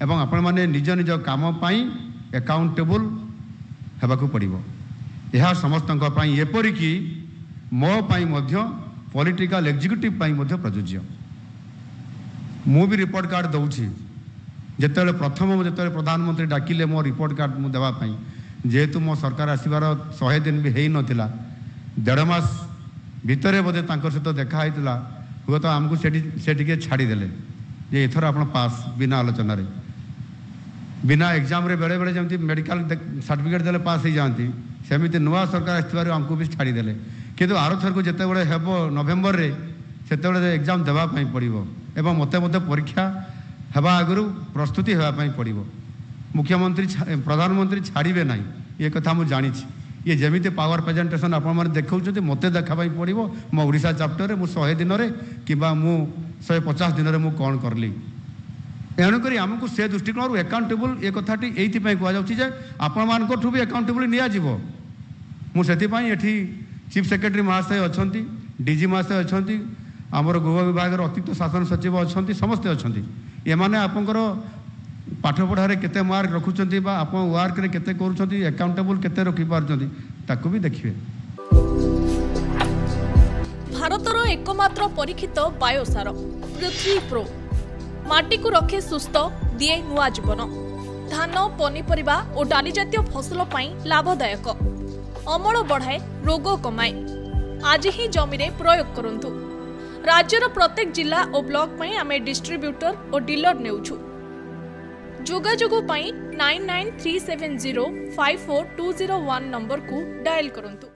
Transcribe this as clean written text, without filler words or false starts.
एवं आपण माने निज निज काम पाई एकाउंटेबल हेबाकू पड़िबो। यह समस्त एपरिकी मो पाई मध्य पॉलिटिकल एग्जीक्यूटिव पाई मध्य प्रযোज्य। मु भी रिपोर्ट कार्ड दउछि जेतेबेले प्रथम जेतेबेले प्रधानमंत्री डाकिले मो रिपोर्ट कार्ड मु देवा पाई जेहेतु मो सरकार आसीबार 100 दिन भी हेई नथिला 1.5 मास भितरे बोधे तांकर सहित देखा होइतिला हुए तो आमको से छाड़ी देले जे एथर आपण पास बिना आलोचना रे बिना एग्जाम रे बेले बेले जमती मेडिकल सर्टिफिकेट देले पास हो जाती सेमिति नुआ सरकार आसबार आमको भी छाड़ी देले किंतु आर थर को जिते बड़े हेबो नवेम्बर रे सेते बड़े एग्जाम देवा पई पड़िबो एवं मते मते परीक्षा हेबा आगरु प्रस्तुति हेबा पई पड़िबो। मुख्यमंत्री प्रधानमंत्री छाड़िबे नाही ये कथा मु जानी छी। ये जमीते पावर प्रेजेंटेशन आपण माने देखौछथि मते देखा पई पड़िबो मो ओडिसा चैप्टर रे मु 100 दिन रे किबा मु 150 दिन रे मु कोन करली। एणुक आमको से दृष्टिकोण एकाउंटेबल ये कथाटी ये कहुचे आपण मान भी एकाउंटेबल निजी मुझे चीफ सेक्रेटरी महाशय अच्छा डीजी महाशय अच्छा आमर गृह विभाग अतिरिक्त शासन सचिव अच्छा समस्ते अच्छा ये मैंने आपंकर पाठ पढ़ारे केते मार्क रखुंट आप वर्क रे केते करूछंती एकाउंटेबल केते रखि पारुछंती ताकू भी देखिए। भारतर एकमात्र परीक्षित बायोसार पृथ्वी प्रो माटी को रखे सुस्थ दिए नुआ जीवन धान पनीपरिबा और डाली जातीय फसल पाई लाभदायक अमल बढ़ाए रोग कमाए आज ही जमी रे प्रयोग करंतु। राज्यर प्रत्येक जिला और ब्लॉक में आमे डिस्ट्रीब्यूटर और डीलर नेउछु। जोगाजोग पाई 9937054201 नंबर को डायल करंतु।